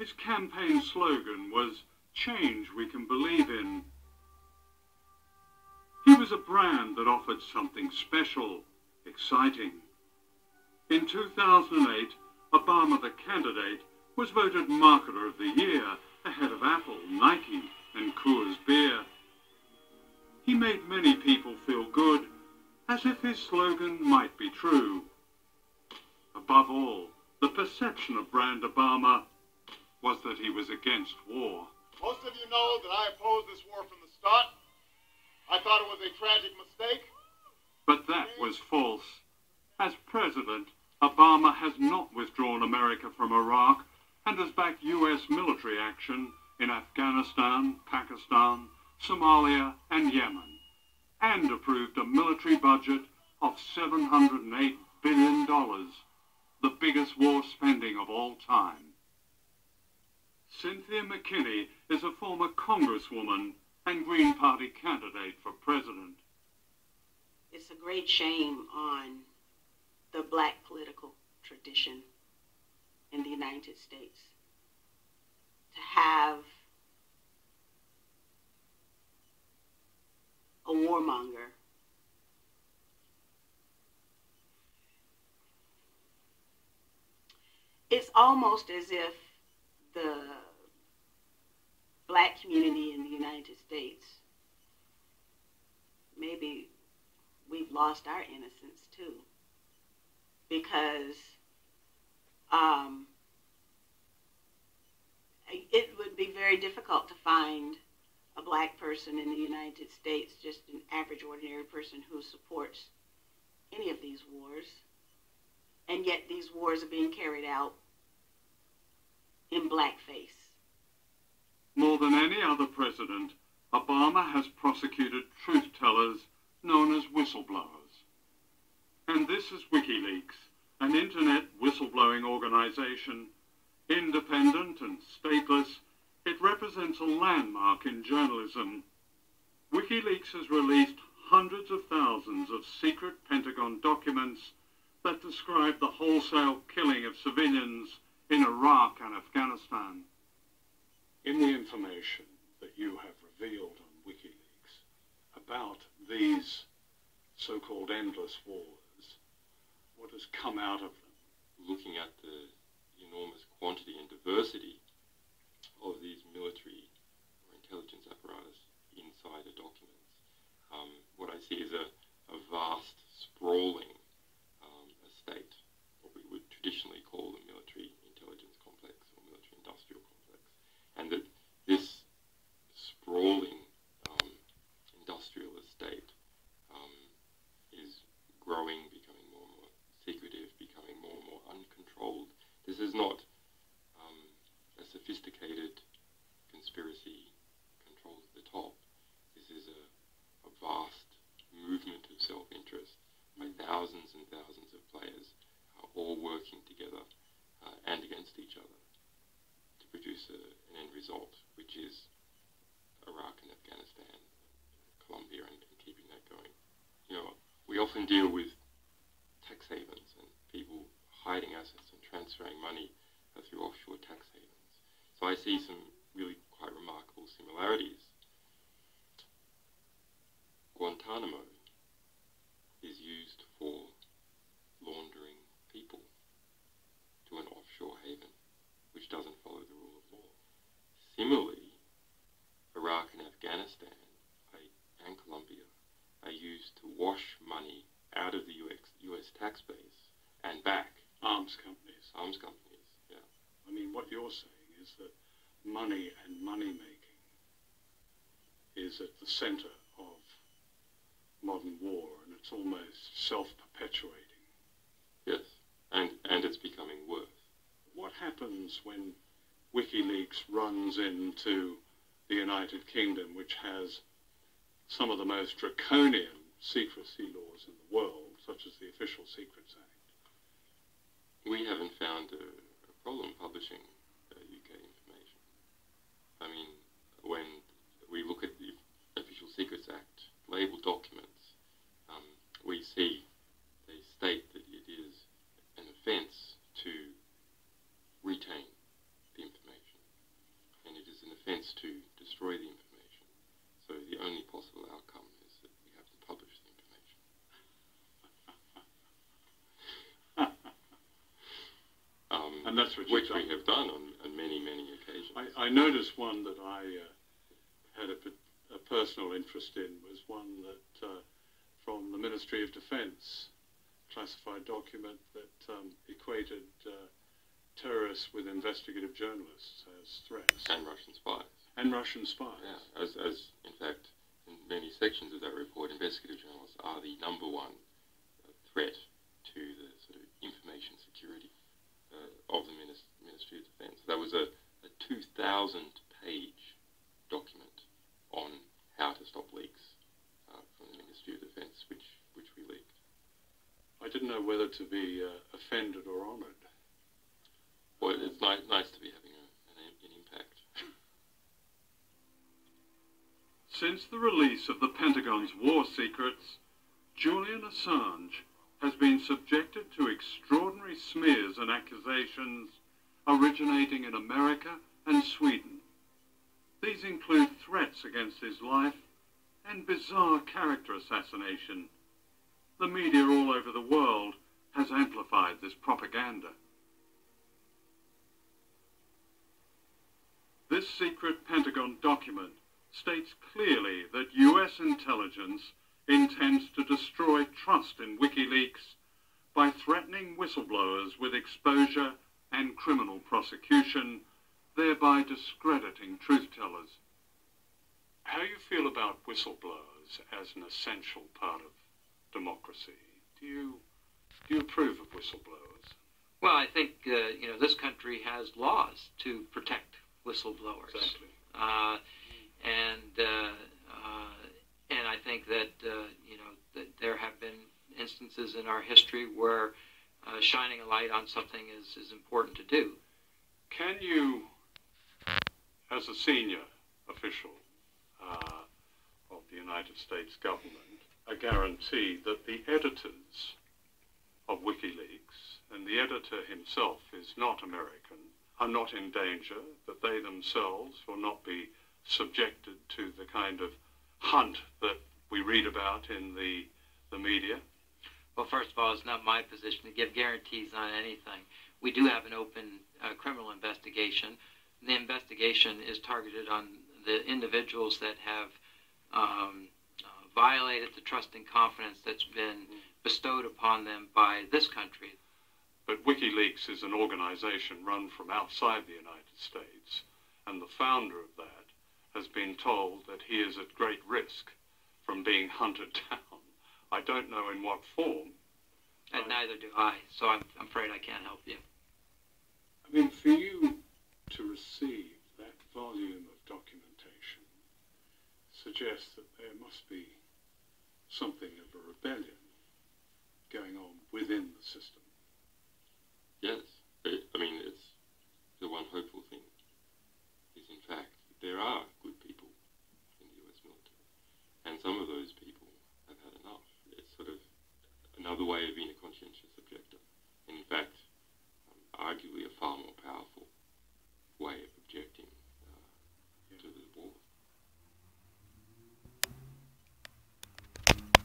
His campaign slogan was, "Change we can believe in." He was a brand that offered something special, exciting. In 2008, Obama, the candidate, was voted Marketer of the Year, ahead of Apple, Nike, and Coors Beer. He made many people feel good, as if his slogan might be true. Above all, the perception of Brand Obama was that he was against war. Most of you know that I opposed this war from the start. I thought it was a tragic mistake. But that was false. As president, Obama has not withdrawn America from Iraq and has backed U.S. military action in Afghanistan, Pakistan, Somalia, and Yemen, and approved a military budget of $708 billion, the biggest war spending of all time. Cynthia McKinney is a former congresswoman and Green Party candidate for president. It's a great shame on the black political tradition in the United States to have a warmonger it's almost as if the black community in the United States, maybe we've lost our innocence too, because it would be very difficult to find a black person in the United States, just an average, ordinary person who supports any of these wars, and yet these wars are being carried out in blackface. More than any other president, Obama has prosecuted truth-tellers known as whistleblowers. And this is WikiLeaks, an internet whistleblowing organization. Independent and stateless, it represents a landmark in journalism. WikiLeaks has released hundreds of thousands of secret Pentagon documents that describe the wholesale killing of civilians in Iraq and Afghanistan. In the information that you have revealed on WikiLeaks about these so-called endless wars, what has come out of them? Looking at the enormous quantity and diversity of these military or intelligence apparatus inside the documents, what I see is a vast, sprawling estate, what we would traditionally call the military intelligence complex or military industrial complex, and that this sprawling industrial estate is growing, becoming more and more secretive, becoming more and more uncontrolled. This is not a sophisticated conspiracy controlled at the top. This is a vast movement of self-interest by thousands and thousands of players all working together and against each other to produce an end result, which is Iraq and Afghanistan, Colombia, and keeping that going. You know, we often deal with tax havens and people hiding assets and transferring money through offshore tax havens. So I see some really quite remarkable similarities. Guantanamo is used for laundering people to an offshore haven, which doesn't follow the rule of law. Similarly, Iraq and Afghanistan and Colombia are used to wash money out of the US tax base and back. Arms companies. Arms companies, yeah. I mean, what you're saying is that money and money-making is at the center of modern war, and it's almost self-perpetuating. Yes, and it's becoming worse. What happens when WikiLeaks runs into the United Kingdom, which has some of the most draconian secrecy laws in the world, such as the Official Secrets Act? We haven't found a problem publishing UK information. I mean, when we look at the Official Secrets Act labeled documents, we see they state that it is an offence to retain the information. which we have done on many, many occasions. I noticed one that I had a personal interest in was one that from the Ministry of Defence, classified document that equated terrorists with investigative journalists as threats. And Russian spies. And Russian spies. Yeah, as in fact, in many sections of that report, investigative journalists are the number one threat to the sort of information security of the Ministry of Defence. That was a 2,000-page document on how to stop leaks from the Ministry of Defence, which we leaked. I didn't know whether to be offended or honoured. Well, it's nice to be having an impact. Since the release of the Pentagon's war secrets, Julian Assange has been subjected to extraordinary smears and accusations originating in America and Sweden. These include threats against his life and bizarre character assassination. The media all over the world has amplified this propaganda. This secret Pentagon document states clearly that US intelligence intends to destroy trust in WikiLeaks by threatening whistleblowers with exposure and criminal prosecution, thereby discrediting truth-tellers. How do you feel about whistleblowers as an essential part of democracy? Do you approve of whistleblowers? Well, I think this country has laws to protect whistleblowers. Exactly. And I think that that there have been instances in our history where shining a light on something is important to do. Can you, as a senior official of the United States government, guarantee that the editors of WikiLeaks, and the editor himself is not American, are not in danger, that they themselves will not be subjected to the kind of hunt that we read about in the media? Well, first of all, it's not my position to give guarantees on anything. We do have an open criminal investigation. The investigation is targeted on the individuals that have violated the trust and confidence that's been bestowed upon them by this country. But WikiLeaks is an organization run from outside the United States, and the founder of that has been told that he is at great risk from being hunted down. I don't know in what form. And neither do I, so I'm afraid I can't help you. I mean, for you to receive that volume of documentation suggests that there must be something of a rebellion going on within the system. Yes, I mean, it's the one hopeful thing is, in fact, there are good people in the US military, and some of those people have had enough. It's sort of another way of being a conscientious